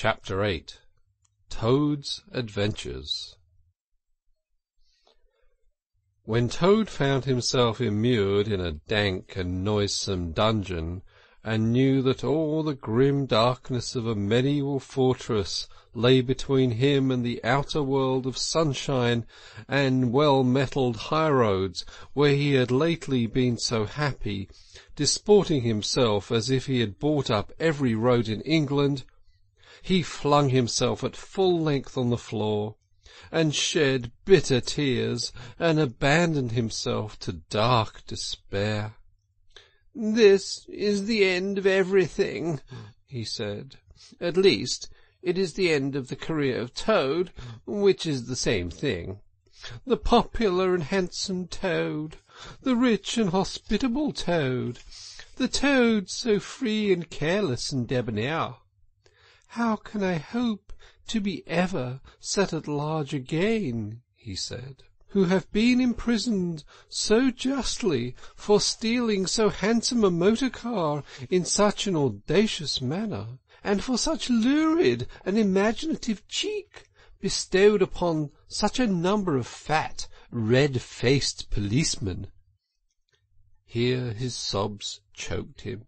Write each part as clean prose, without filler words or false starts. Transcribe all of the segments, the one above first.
Chapter 8. Toad's Adventures. When Toad found himself immured in a dank and noisome dungeon, and knew that all the grim darkness of a medieval fortress lay between him and the outer world of sunshine and well-metalled highroads, where he had lately been so happy, disporting himself as if he had bought up every road in England, he flung himself at full length on the floor, and shed bitter tears, and abandoned himself to dark despair. "This is the end of everything," he said. "At least, it is the end of the career of Toad, which is the same thing. The popular and handsome Toad, the rich and hospitable Toad, the Toad so free and careless and debonair. How can I hope to be ever set at large again," he said, "who have been imprisoned so justly for stealing so handsome a motor-car in such an audacious manner, and for such lurid and imaginative cheek bestowed upon such a number of fat, red-faced policemen?" Here his sobs choked him.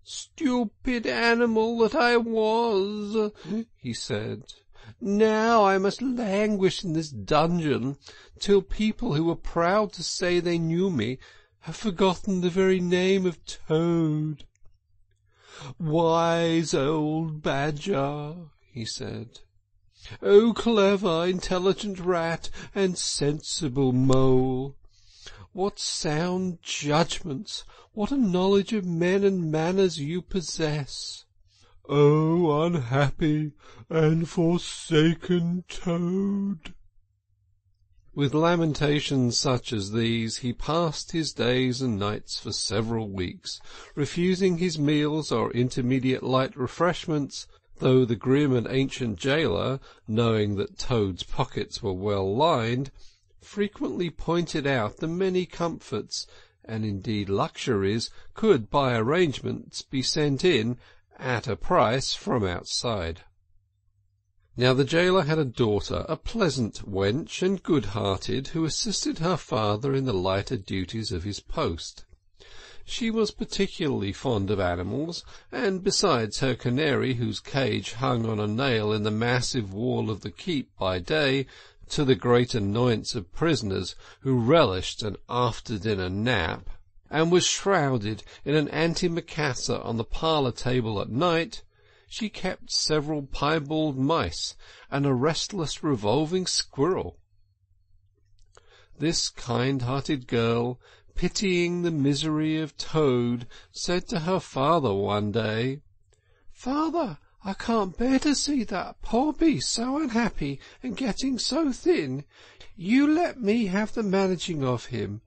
"Stupid animal that I was," he said. "Now I must languish in this dungeon till people who were proud to say they knew me have forgotten the very name of Toad. Wise old badger," he said. "Oh, clever, intelligent rat and sensible mole. What sound judgments, what a knowledge of men and manners you possess! Oh, unhappy and forsaken Toad!" With lamentations such as these he passed his days and nights for several weeks, refusing his meals or intermediate light refreshments, though the grim and ancient jailer, knowing that Toad's pockets were well lined, frequently pointed out the many comforts, and indeed luxuries, could by arrangements be sent in, at a price, from outside. Now the jailer had a daughter, a pleasant wench and good-hearted, who assisted her father in the lighter duties of his post. She was particularly fond of animals, and besides her canary, whose cage hung on a nail in the massive wall of the keep by day, to the great annoyance of prisoners who relished an after-dinner nap, and was shrouded in an antimacassar on the parlour table at night, she kept several piebald mice and a restless revolving squirrel. This kind-hearted girl, pitying the misery of Toad, said to her father one day, "Father, I can't bear to see that poor beast so unhappy and getting so thin. You let me have the managing of him.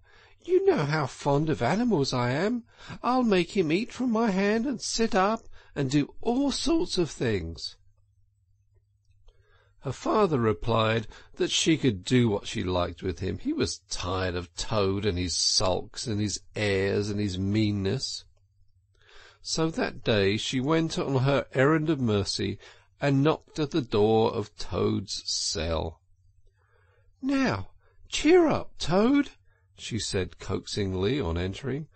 You know how fond of animals I am. I'll make him eat from my hand and sit up and do all sorts of things." Her father replied that she could do what she liked with him. He was tired of Toad and his sulks and his airs and his meanness. So that day she went on her errand of mercy and knocked at the door of Toad's cell. "Now, cheer up, Toad," she said coaxingly on entering,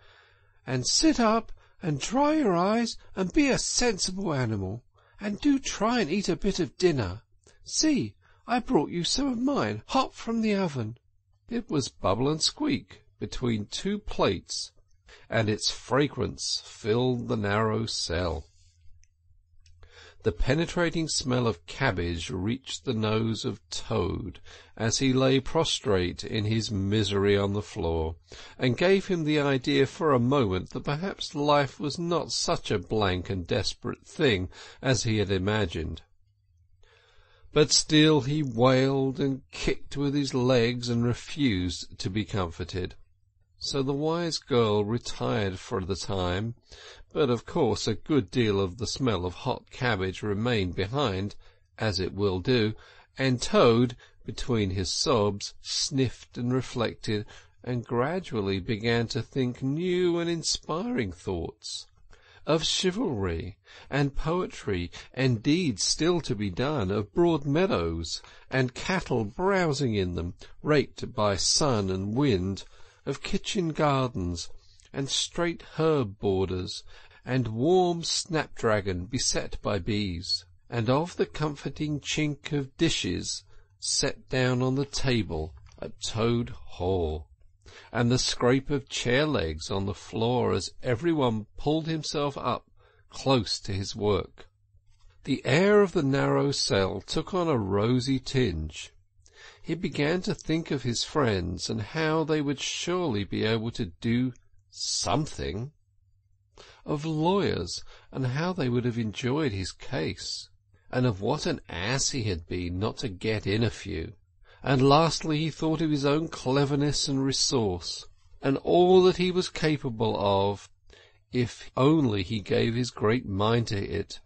"and sit up and dry your eyes and be a sensible animal, and do try and eat a bit of dinner. See, I brought you some of mine, hot from the oven." It was Bubble and Squeak between two plates, and its fragrance filled the narrow cell. The penetrating smell of cabbage reached the nose of Toad as he lay prostrate in his misery on the floor, and gave him the idea for a moment that perhaps life was not such a blank and desperate thing as he had imagined. But still he wailed and kicked with his legs and refused to be comforted. So the wise girl retired for the time, but of course a good deal of the smell of hot cabbage remained behind, as it will do, and Toad, between his sobs, sniffed and reflected, and gradually began to think new and inspiring thoughts. of chivalry and poetry and deeds still to be done, of broad meadows and cattle browsing in them, raked by sun and wind, of kitchen gardens and straight herb borders, and warm snapdragon beset by bees, and of the comforting chink of dishes set down on the table at Toad Hall, and the scrape of chair legs on the floor as everyone pulled himself up close to his work. The air of the narrow cell took on a rosy tinge. He began to think of his friends, and how they would surely be able to do something; of lawyers, and how they would have enjoyed his case; and of what an ass he had been not to get in a few; and lastly he thought of his own cleverness and resource, and all that he was capable of, if only he gave his great mind to it,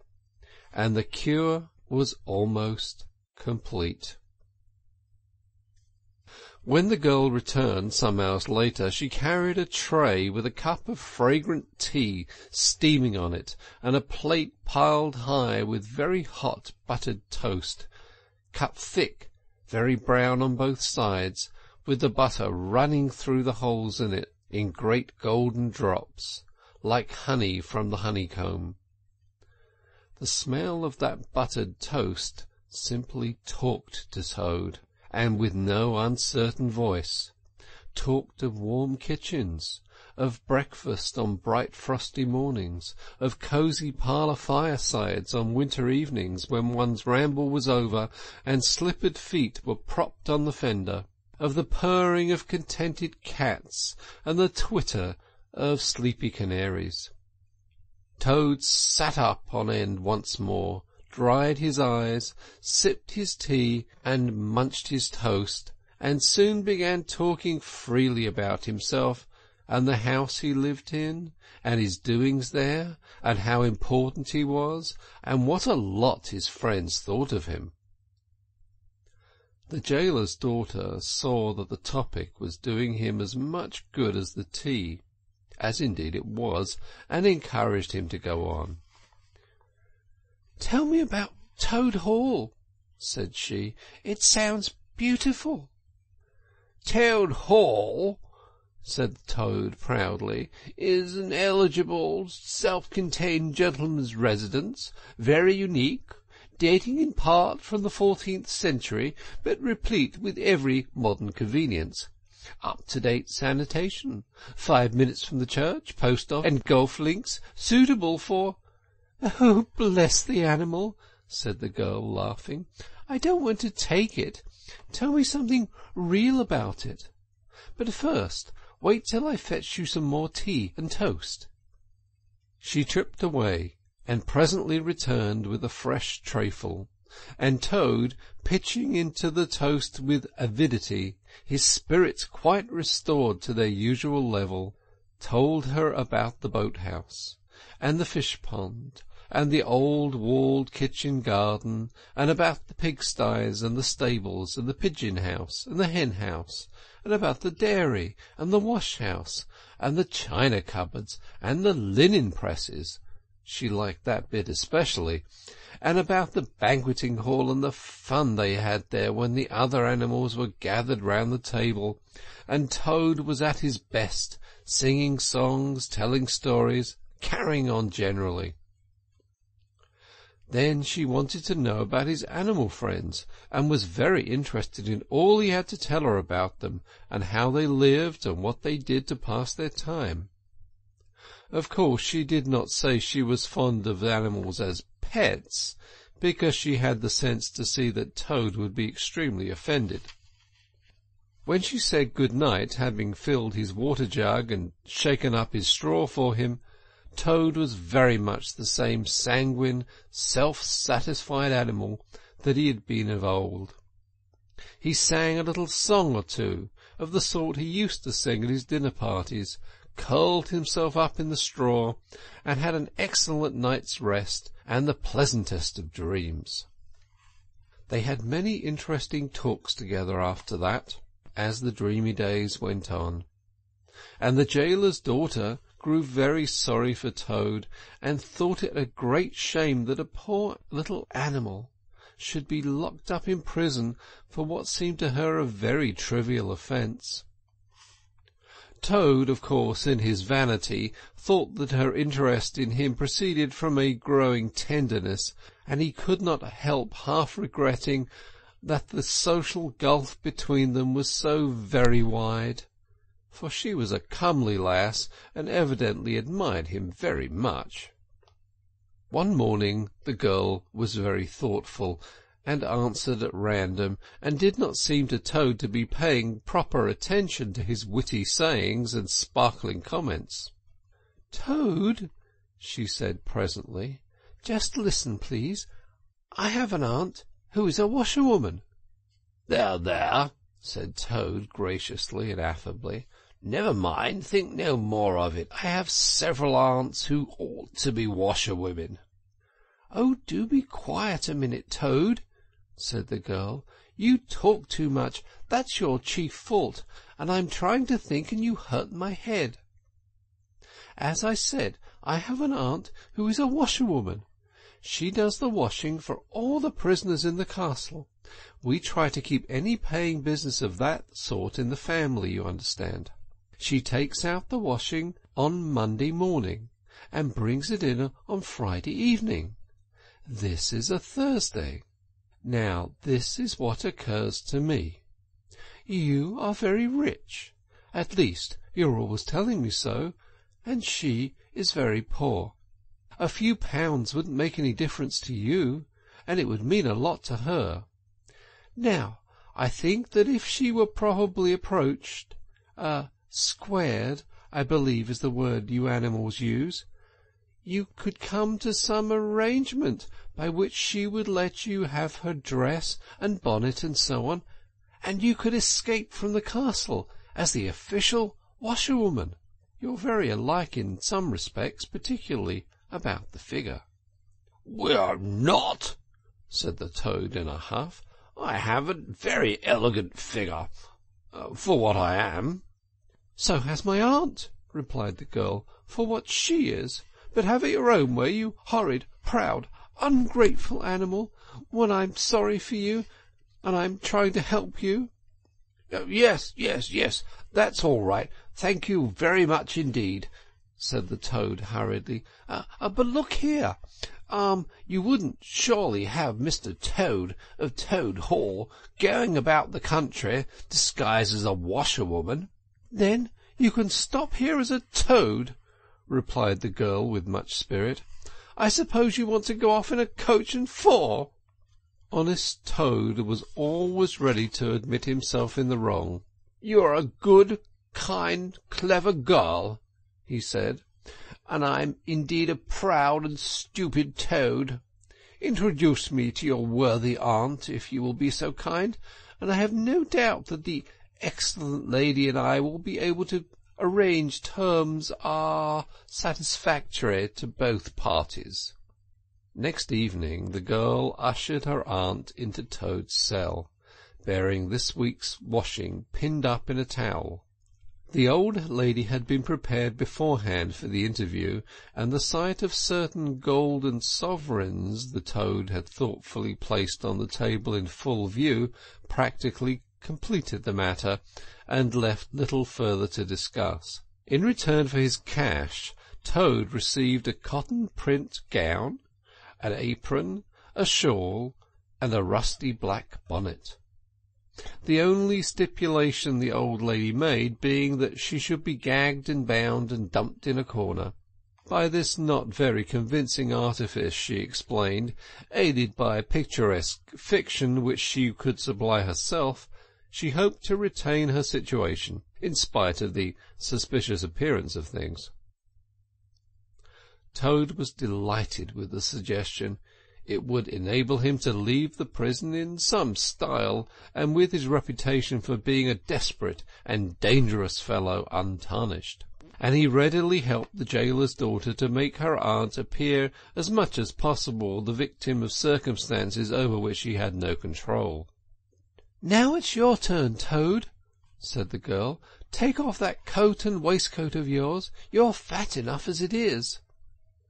and the cure was almost complete. When the girl returned some hours later, she carried a tray with a cup of fragrant tea steaming on it, and a plate piled high with very hot buttered toast, cut thick, very brown on both sides, with the butter running through the holes in it in great golden drops, like honey from the honeycomb. The smell of that buttered toast simply talked to Toad, and with no uncertain voice, talked of warm kitchens, of breakfast on bright frosty mornings, of cosy parlour firesides on winter evenings when one's ramble was over and slippered feet were propped on the fender, of the purring of contented cats and the twitter of sleepy canaries. Toad sat up on end once more, dried his eyes, sipped his tea, and munched his toast, and soon began talking freely about himself, and the house he lived in, and his doings there, and how important he was, and what a lot his friends thought of him. The gaoler's daughter saw that the topic was doing him as much good as the tea, as indeed it was, and encouraged him to go on. "Tell me about Toad Hall," said she. "It sounds beautiful." "Toad Hall," said the Toad proudly, "is an eligible, self-contained gentleman's residence, very unique, dating in part from the 14th century, but replete with every modern convenience. Up-to-date sanitation, 5 minutes from the church, post office, and golf links, suitable for—" "Oh, bless the animal," said the girl, laughing. "I don't want to take it. Tell me something real about it. But first, wait till I fetch you some more tea and toast." She tripped away, and presently returned with a fresh trayful, and Toad, pitching into the toast with avidity, his spirits quite restored to their usual level, told her about the boat-house, and the fish-pond, and the old walled kitchen garden, and about the pigsties and the stables, and the pigeon-house and the hen-house, and about the dairy and the wash-house, and the china cupboards and the linen-presses. She liked that bit especially, and about the banqueting hall and the fun they had there when the other animals were gathered round the table, and Toad was at his best, singing songs, telling stories, carrying on generally. Then she wanted to know about his animal friends, and was very interested in all he had to tell her about them, and how they lived, and what they did to pass their time. Of course she did not say she was fond of animals as pets, because she had the sense to see that Toad would be extremely offended. When she said good night, having filled his water-jug and shaken up his straw for him, Toad was very much the same sanguine, self-satisfied animal that he had been of old. He sang a little song or two, of the sort he used to sing at his dinner-parties, curled himself up in the straw, and had an excellent night's rest and the pleasantest of dreams. They had many interesting talks together after that, as the dreamy days went on, and the gaoler's daughter grew very sorry for Toad, and thought it a great shame that a poor little animal should be locked up in prison for what seemed to her a very trivial offence. Toad, of course, in his vanity, thought that her interest in him proceeded from a growing tenderness, and he could not help half regretting that the social gulf between them was so very wide, for she was a comely lass, and evidently admired him very much. One morning the girl was very thoughtful, and answered at random, and did not seem to Toad to be paying proper attention to his witty sayings and sparkling comments. "Toad," she said presently, "just listen, please. I have an aunt who is a washerwoman." "There, there," said Toad graciously and affably. "Never mind, think no more of it. I have several aunts who ought to be washerwomen." "Oh, do be quiet a minute, Toad," said the girl. "You talk too much. That's your chief fault, and I'm trying to think, and you hurt my head. As I said, I have an aunt who is a washerwoman. She does the washing for all the prisoners in the castle. We try to keep any paying business of that sort in the family, you understand. She takes out the washing on Monday morning, and brings it in on Friday evening. This is a Thursday. Now, this is what occurs to me. You are very rich, at least you're always telling me so, and she is very poor. A few pounds wouldn't make any difference to you, and it would mean a lot to her. Now, I think that if she were probably approached, squared, I believe is the word you animals use, you could come to some arrangement by which she would let you have her dress and bonnet and so on, and you could escape from the castle as the official washerwoman. You're very alike in some respects, particularly about the figure." "We're not," said the Toad in a huff. "I have a very elegant figure, for what I am." "So has my aunt," replied the girl, "for what she is. But have it your own way, you horrid, proud, ungrateful animal, when I'm sorry for you, and I'm trying to help you." Yes, that's all right. Thank you very much indeed," said the Toad hurriedly. But look here. You wouldn't surely have Mr. Toad of Toad Hall going about the country disguised as a washerwoman?" "Then you can stop here as a toad," replied the girl with much spirit. "I suppose you want to go off in a coach and four." Honest Toad was always ready to admit himself in the wrong. "You're a good, kind, clever girl," he said, "and I'm indeed a proud and stupid Toad. Introduce me to your worthy aunt, if you will be so kind, and I have no doubt that the excellent lady and I will be able to arrange terms satisfactory to both parties." Next evening the girl ushered her aunt into Toad's cell, bearing this week's washing pinned up in a towel. The old lady had been prepared beforehand for the interview, and the sight of certain golden sovereigns the Toad had thoughtfully placed on the table in full view practically completed the matter, and left little further to discuss. In return for his cash, Toad received a cotton print gown, an apron, a shawl, and a rusty black bonnet, the only stipulation the old lady made being that she should be gagged and bound and dumped in a corner. By this not very convincing artifice, she explained, aided by a picturesque fiction which she could supply herself, she hoped to retain her situation, in spite of the suspicious appearance of things. Toad was delighted with the suggestion. It would enable him to leave the prison in some style, and with his reputation for being a desperate and dangerous fellow untarnished. And he readily helped the gaoler's daughter to make her aunt appear as much as possible the victim of circumstances over which she had no control. "Now it's your turn, Toad," said the girl. take off that coat and waistcoat of yours. You're fat enough as it is."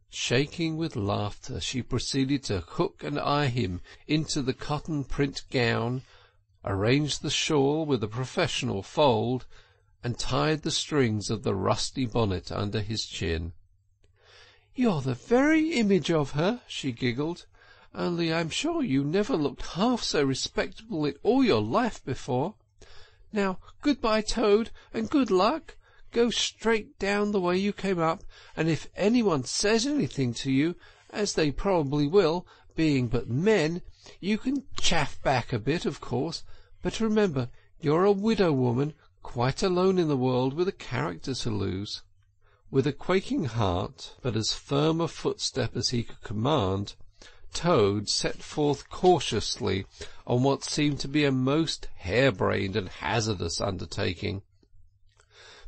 Shaking with laughter, she proceeded to hook and eye him into the cotton print gown, arranged the shawl with a professional fold, and tied the strings of the rusty bonnet under his chin. "You're the very image of her," she giggled, "only I'm sure you never looked half so respectable in all your life before. Now, good-bye, Toad, and good luck. Go straight down the way you came up, and if anyone says anything to you, as they probably will, being but men, you can chaff back a bit, of course, but remember, you're a widow woman, quite alone in the world, with a character to lose." With a quaking heart, but as firm a footstep as he could command, Toad set forth cautiously on what seemed to be a most harebrained and hazardous undertaking.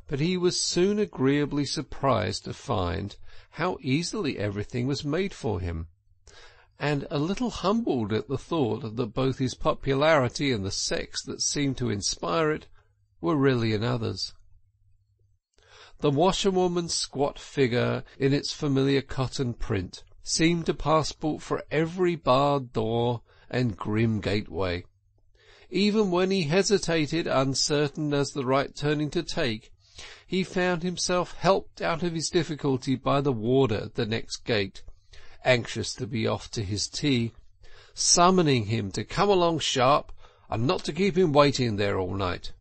But he was soon agreeably surprised to find how easily everything was made for him, and a little humbled at the thought that both his popularity and the sex that seemed to inspire it were really another's. The washerwoman's squat figure in its familiar cotton print seemed a passport for every barred door and grim gateway. Even when he hesitated, uncertain as the right turning to take, he found himself helped out of his difficulty by the warder at the next gate, anxious to be off to his tea, summoning him to come along sharp and not to keep him waiting there all night.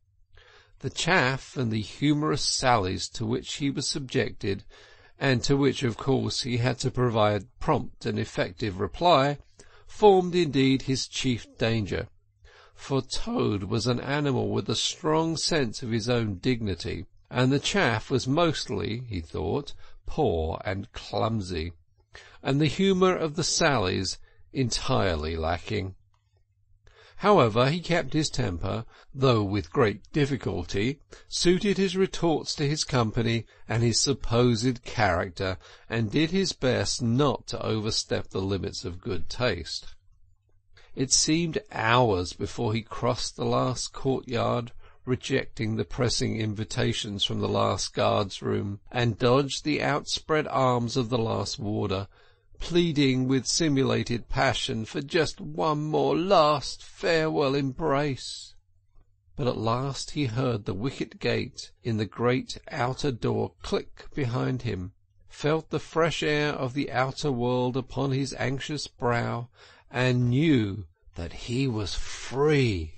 The chaff and the humorous sallies to which he was subjected, and to which of course he had to provide prompt and effective reply, formed indeed his chief danger, for Toad was an animal with a strong sense of his own dignity, and the chaff was mostly, he thought, poor and clumsy, and the humour of the sallies entirely lacking. However, he kept his temper, though with great difficulty, suited his retorts to his company and his supposed character, and did his best not to overstep the limits of good taste. It seemed hours before he crossed the last courtyard, rejecting the pressing invitations from the last guard's room, and dodged the outspread arms of the last warder, pleading with simulated passion for just one more last farewell embrace. But at last he heard the wicket gate in the great outer door click behind him, felt the fresh air of the outer world upon his anxious brow, and knew that he was free.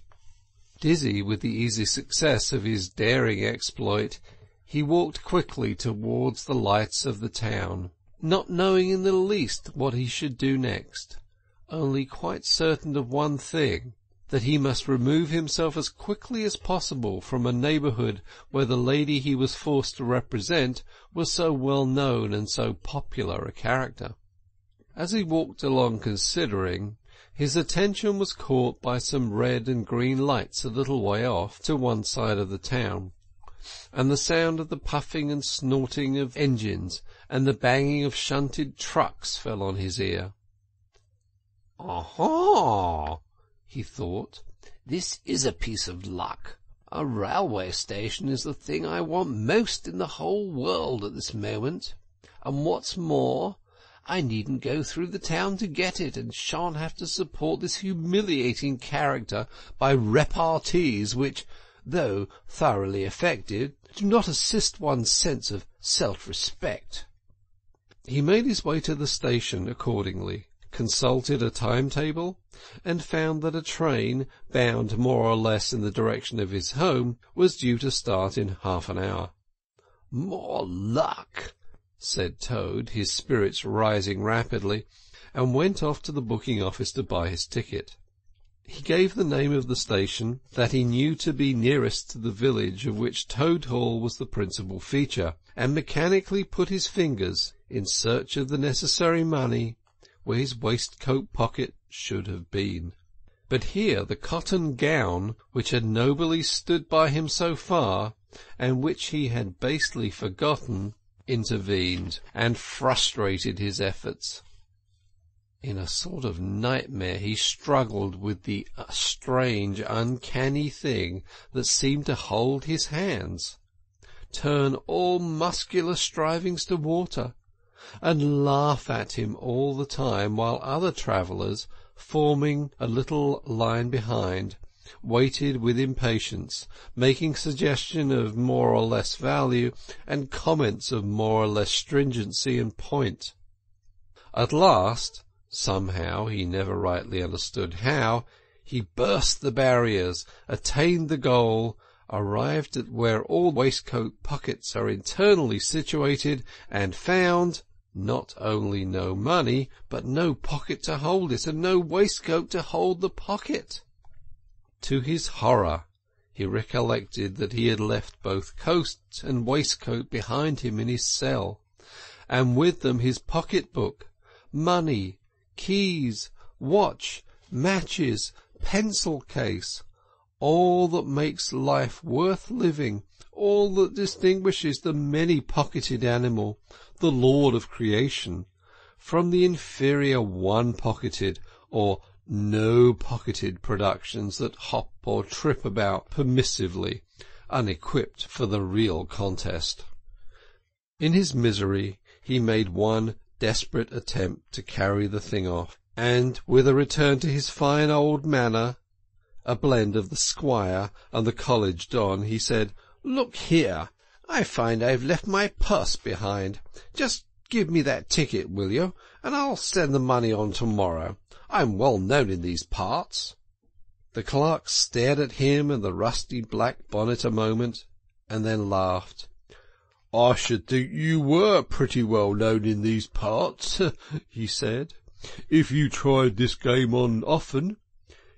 Dizzy with the easy success of his daring exploit, he walked quickly towards the lights of the town, not knowing in the least what he should do next, only quite certain of one thing, that he must remove himself as quickly as possible from a neighbourhood where the lady he was forced to represent was so well known and so popular a character. As he walked along considering, his attention was caught by some red and green lights a little way off to one side of the town, and the sound of the puffing and snorting of engines and the banging of shunted trucks fell on his ear. "Aha!" he thought, "this is a piece of luck. A railway station is the thing I want most in the whole world at this moment, and what's more, I needn't go through the town to get it, and shan't have to support this humiliating character by repartees which, though thoroughly effective, do not assist one's sense of self-respect." He made his way to the station accordingly, consulted a timetable, and found that a train, bound more or less in the direction of his home, was due to start in half an hour. "More luck," said Toad, his spirits rising rapidly, and went off to the booking office to buy his ticket. He gave the name of the station that he knew to be nearest to the village of which Toad Hall was the principal feature, and mechanically put his fingers, in search of the necessary money, where his waistcoat pocket should have been. But here the cotton gown, which had nobly stood by him so far, and which he had basely forgotten, intervened, and frustrated his efforts. In a sort of nightmare he struggled with the strange, uncanny thing that seemed to hold his hands. turn all muscular strivings to water, and laugh at him all the time, while other travellers, forming a little line behind, waited with impatience, making suggestion of more or less value, and comments of more or less stringency and point. At last, somehow, he never rightly understood how, he burst the barriers, attained the goal, arrived at where all waistcoat pockets are internally situated, and found not only no money, but no pocket to hold it, and no waistcoat to hold the pocket. To his horror, he recollected that he had left both coat and waistcoat behind him in his cell, and with them his pocket-book, money, keys, watch, matches, pencil-case, all that makes life worth living, all that distinguishes the many-pocketed animal, the lord of creation, from the inferior one-pocketed or no-pocketed productions that hop or trip about permissively, unequipped for the real contest. In his misery he made one desperate attempt to carry the thing off, and, with a return to his fine old manner, a blend of the squire and the college don, he said, "Look here, I find I've left my purse behind. Just give me that ticket, will you, and I'll send the money on tomorrow. I'm well known in these parts." The clerk stared at him and the rusty black bonnet a moment, and then laughed. "I should think you were pretty well known in these parts," he said, "if you tried this game on often.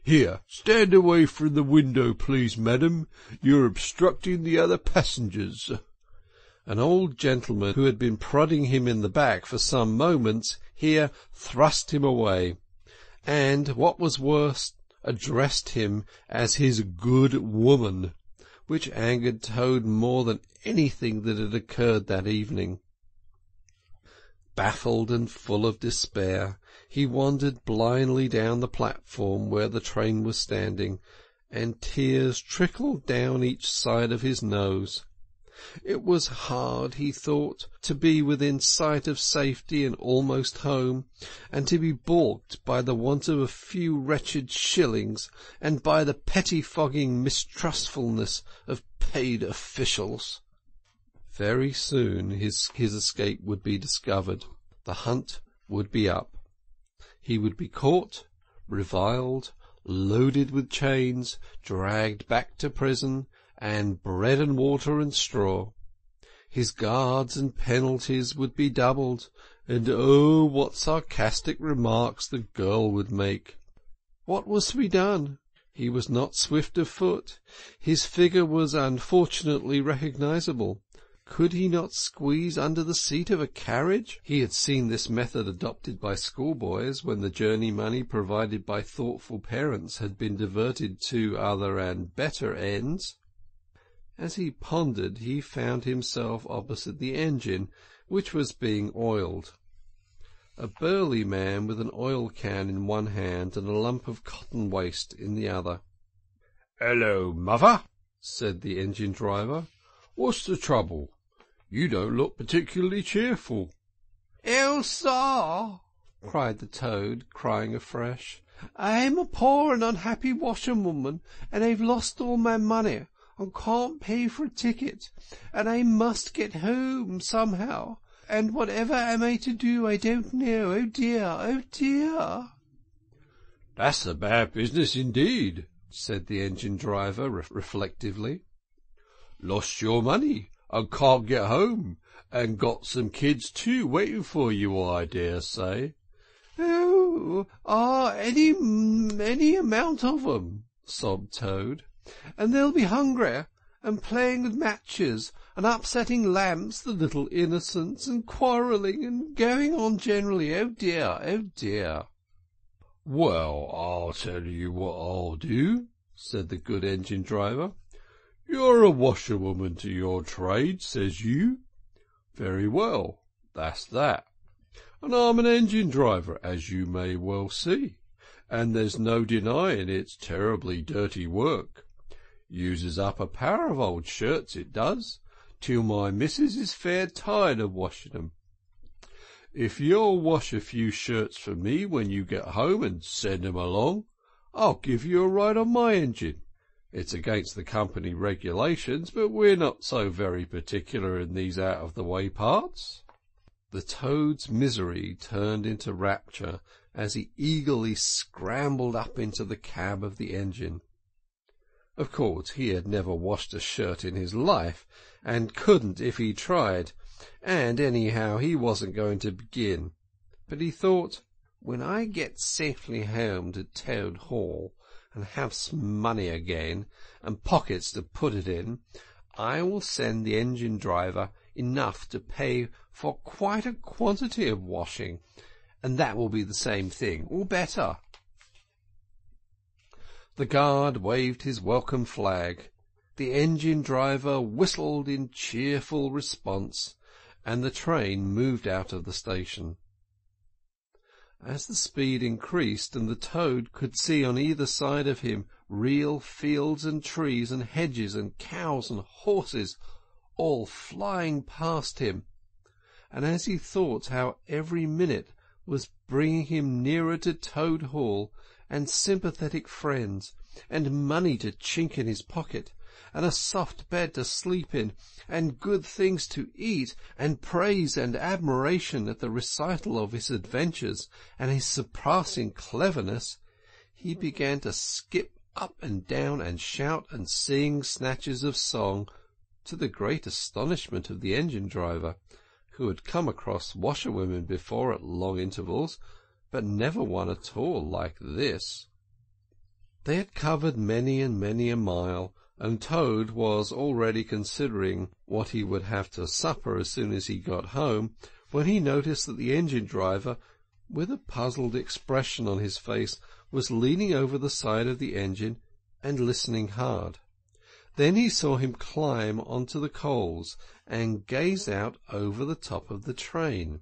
Here, stand away from the window, please, madam. You're obstructing the other passengers." An old gentleman who had been prodding him in the back for some moments here thrust him away, and, what was worse, addressed him as his good woman, which angered Toad more than anything that had occurred that evening. Baffled and full of despair, he wandered blindly down the platform where the train was standing, and tears trickled down each side of his nose. It was hard, he thought, to be within sight of safety and almost home, and to be balked by the want of a few wretched shillings, and by the pettifogging mistrustfulness of paid officials. Very soon his escape would be discovered. The hunt would be up. He would be caught, reviled, loaded with chains, dragged back to prison, and bread and water and straw. His guards and penalties would be doubled, and oh, what sarcastic remarks the girl would make! What was to be done? He was not swift of foot. His figure was unfortunately recognizable. Could he not squeeze under the seat of a carriage? He had seen this method adopted by schoolboys when the journey money provided by thoughtful parents had been diverted to other and better ends. As he pondered, he found himself opposite the engine, which was being oiled. A burly man with an oil can in one hand and a lump of cotton waste in the other. "Hello, mother," said the engine driver. "What's the trouble? You don't look particularly cheerful." "Oh, sir," cried the Toad, crying afresh, "I'm a poor and unhappy washerwoman, and I've lost all my money, and can't pay for a ticket, and I must get home somehow, and whatever am I to do, I don't know. Oh dear, oh dear." "That's a bad business indeed," said the engine driver reflectively. "Lost your money, and can't get home, and got some kids too waiting for you, I dare say." "Oh, any amount of 'em," sobbed Toad, "and they'll be hungry, and playing with matches, and upsetting lamps, the little innocents, and quarrelling, and going on generally. Oh dear, oh dear." "Well, I'll tell you what I'll do," said the good engine driver. "You're a washerwoman to your trade, says you. Very well, that's that. And I'm an engine driver, as you may well see, and there's no denying it's terribly dirty work. Uses up a power of old shirts, it does. till my missus is fair tired of washing 'em. If you'll wash a few shirts for me when you get home and send 'em along, I'll give you a ride on my engine. It's against the company regulations, but we're not so very particular in these out-of-the-way parts." The toad's misery turned into rapture as he eagerly scrambled up into the cab of the engine. Of course, he had never washed a shirt in his life, and couldn't if he tried, and anyhow he wasn't going to begin. But he thought, when I get safely home to Toad Hall, and have some money again, and pockets to put it in, I will send the engine driver enough to pay for quite a quantity of washing, and that will be the same thing, or better. The guard waved his welcome flag, the engine driver whistled in cheerful response, and the train moved out of the station. As the speed increased, and the toad could see on either side of him real fields and trees and hedges and cows and horses, all flying past him, and as he thought how every minute was bringing him nearer to Toad Hall, and sympathetic friends, and money to chink in his pocket, and a soft bed to sleep in, and good things to eat, and praise and admiration at the recital of his adventures and his surpassing cleverness, he began to skip up and down and shout and sing snatches of song, to the great astonishment of the engine driver, who had come across washerwomen before at long intervals, but never one at all like this. They had covered many and many a mile, and Toad was already considering what he would have to supper as soon as he got home, when he noticed that the engine driver, with a puzzled expression on his face, was leaning over the side of the engine and listening hard. Then he saw him climb onto the coals and gaze out over the top of the train.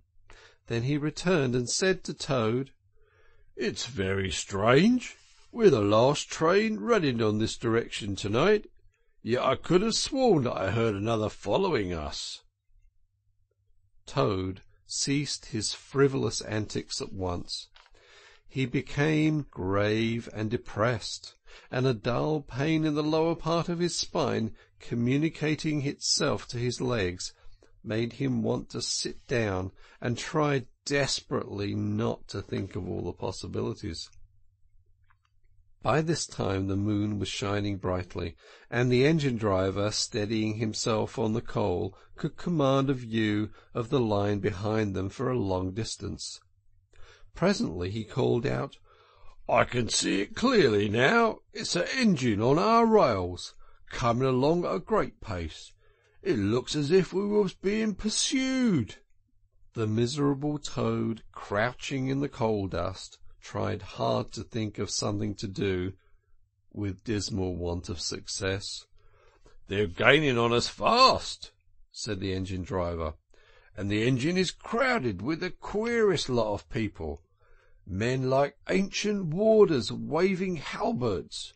Then he returned and said to Toad, "It's very strange. We're the last train running on this direction tonight, yet I could have sworn that I heard another following us." Toad ceased his frivolous antics at once. He became grave and depressed, and a dull pain in the lower part of his spine, communicating itself to his legs, made him want to sit down and try desperately not to think of all the possibilities. By this time the moon was shining brightly, and the engine driver, steadying himself on the coal, could command a view of the line behind them for a long distance. Presently he called out, "I can see it clearly now. It's an engine on our rails, coming along at a great pace. It looks as if we was being pursued." The miserable Toad, crouching in the coal dust, tried hard to think of something to do, with dismal want of success. "They're gaining on us fast," said the engine driver, "and the engine is crowded with the queerest lot of people. Men like ancient warders waving halberds,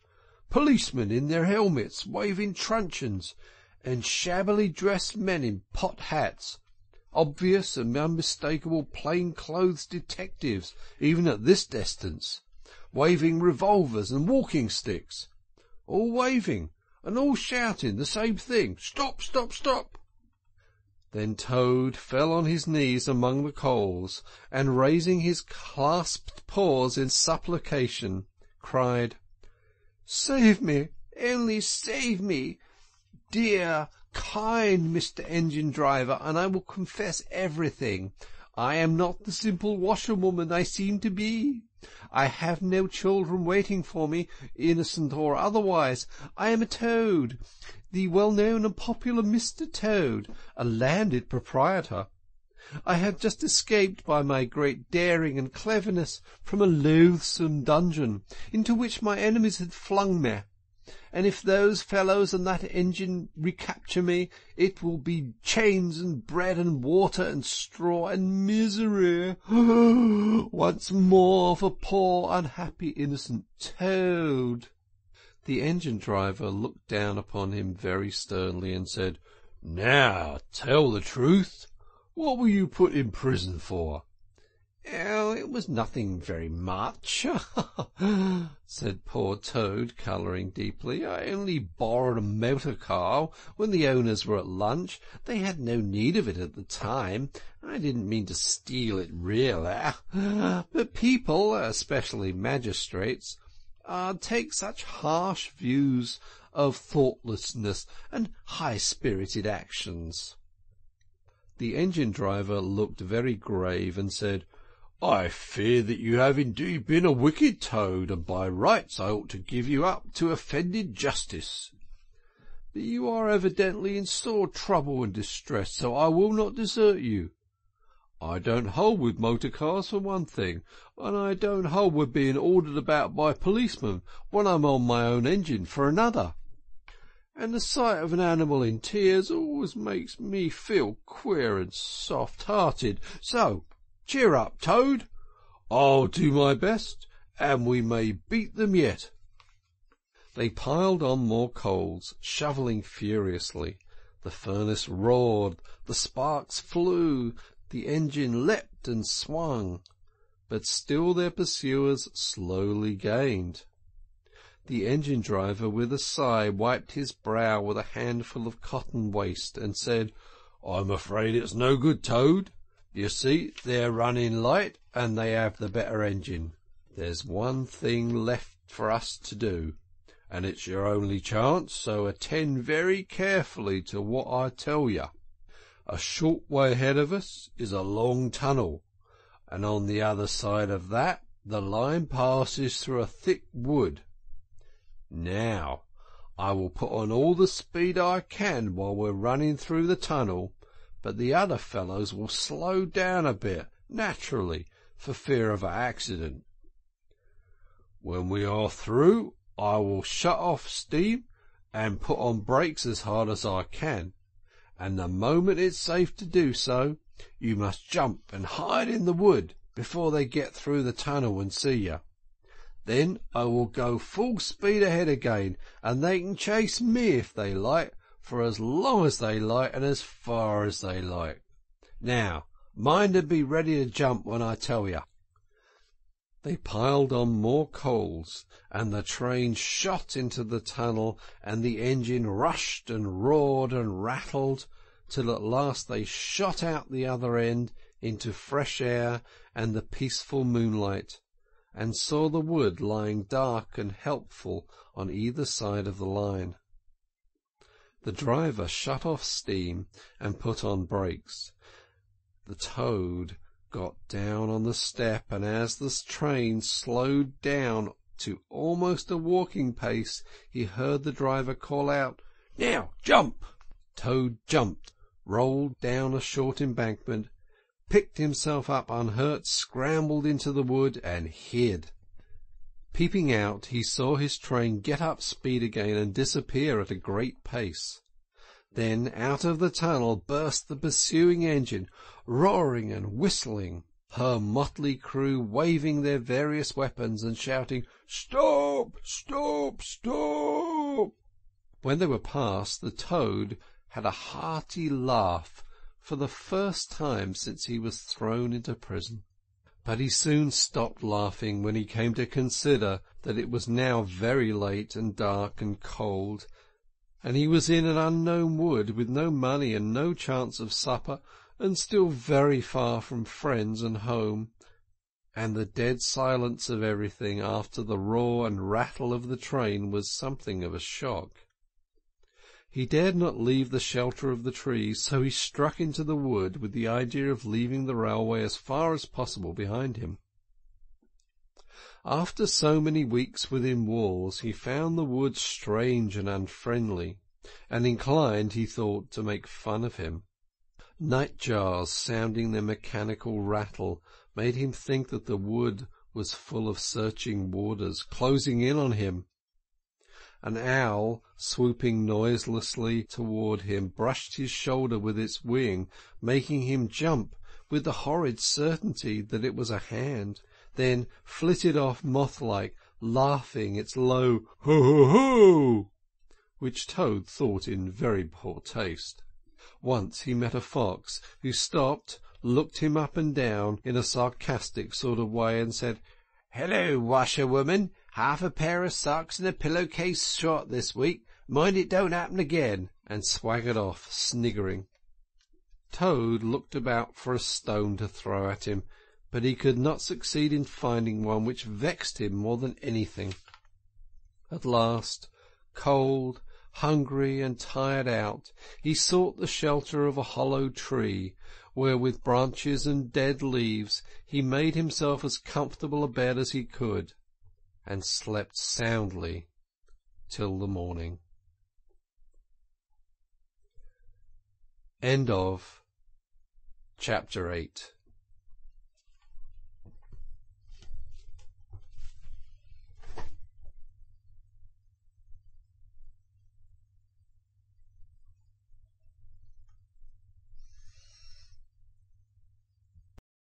policemen in their helmets waving truncheons, and shabbily dressed men in pot hats, obvious and unmistakable plain-clothes detectives, even at this distance, waving revolvers and walking-sticks, all waving and all shouting the same thing, 'Stop, stop, stop!'" Then Toad fell on his knees among the coals, and raising his clasped paws in supplication, cried, "Save me, only save me, dear, kind Mr. Engine Driver, and I will confess everything. I am not the simple washerwoman I seem to be. I have no children waiting for me, innocent or otherwise. I am a Toad, the well-known and popular Mr. Toad, a landed proprietor. I had just escaped by my great daring and cleverness from a loathsome dungeon into which my enemies had flung me, and if those fellows and that engine recapture me, it will be chains and bread and water and straw and misery once more for poor unhappy innocent Toad." The engine driver looked down upon him very sternly and said, Now, tell the truth. What were you put in prison for? Oh, it was nothing very much, said poor Toad, colouring deeply. I only borrowed a motor car when the owners were at lunch. They had no need of it at the time. I didn't mean to steal it, really. But people, especially magistrates, take such harsh views of thoughtlessness and high-spirited actions. The engine-driver looked very grave and said, I fear that you have indeed been a wicked Toad, and by rights I ought to give you up to offended justice. But you are evidently in sore trouble and distress, so I will not desert you. I don't hold with motor cars for one thing, and I don't hold with being ordered about by policemen when I'm on my own engine for another. And the sight of an animal in tears always makes me feel queer and soft-hearted. So, cheer up, Toad. I'll do my best, and we may beat them yet. They piled on more coals, shovelling furiously. The furnace roared, the sparks flew, the engine leapt and swung, but still their pursuers slowly gained. The engine-driver, with a sigh, wiped his brow with a handful of cotton waste and said, I'm afraid it's no good, Toad. You see, they're running light, and they have the better engine. There's one thing left for us to do, and it's your only chance, so attend very carefully to what I tell you. A short way ahead of us is a long tunnel, and on the other side of that the line passes through a thick wood. Now, I will put on all the speed I can while we're running through the tunnel, but the other fellows will slow down a bit, naturally, for fear of an accident. When we are through, I will shut off steam and put on brakes as hard as I can, and the moment it's safe to do so, you must jump and hide in the wood before they get through the tunnel and see you. Then I will go full speed ahead again, and they can chase me if they like, for as long as they like and as far as they like. Now, mind and be ready to jump when I tell you. They piled on more coals, and the train shot into the tunnel, and the engine rushed and roared and rattled, till at last they shot out the other end into fresh air and the peaceful moonlight, and saw the wood lying dark and helpful on either side of the line. The driver shut off steam and put on brakes. The Toad got down on the step, and as the train slowed down to almost a walking pace, he heard the driver call out, Now, jump! Toad jumped, rolled down a short embankment, picked himself up unhurt, scrambled into the wood, and hid. Peeping out, he saw his train get up speed again and disappear at a great pace. Then out of the tunnel burst the pursuing engine, roaring and whistling, her motley crew waving their various weapons and shouting, Stop! Stop! Stop! When they were past, the Toad had a hearty laugh for the first time since he was thrown into prison. But he soon stopped laughing when he came to consider that it was now very late and dark and cold, and he was in an unknown wood with no money and no chance of supper, and still very far from friends and home, and the dead silence of everything after the roar and rattle of the train was something of a shock. He dared not leave the shelter of the trees, so he struck into the wood with the idea of leaving the railway as far as possible behind him. After so many weeks within walls, he found the wood strange and unfriendly, and inclined, he thought, to make fun of him. Nightjars sounding their mechanical rattle made him think that the wood was full of searching warders, closing in on him. An owl, swooping noiselessly toward him, brushed his shoulder with its wing, making him jump with the horrid certainty that it was a hand, then flitted off moth-like, laughing its low ho-ho-ho, which Toad thought in very poor taste. Once he met a fox, who stopped, looked him up and down in a sarcastic sort of way, and said, "Hello, washerwoman, half a pair of socks and a pillowcase short this week. Mind it don't happen again," and swaggered off, sniggering. Toad looked about for a stone to throw at him, but he could not succeed in finding one, which vexed him more than anything. At last, cold, hungry, and tired out, he sought the shelter of a hollow tree, where with branches and dead leaves he made himself as comfortable a bed as he could, and slept soundly till the morning. End of Chapter 8.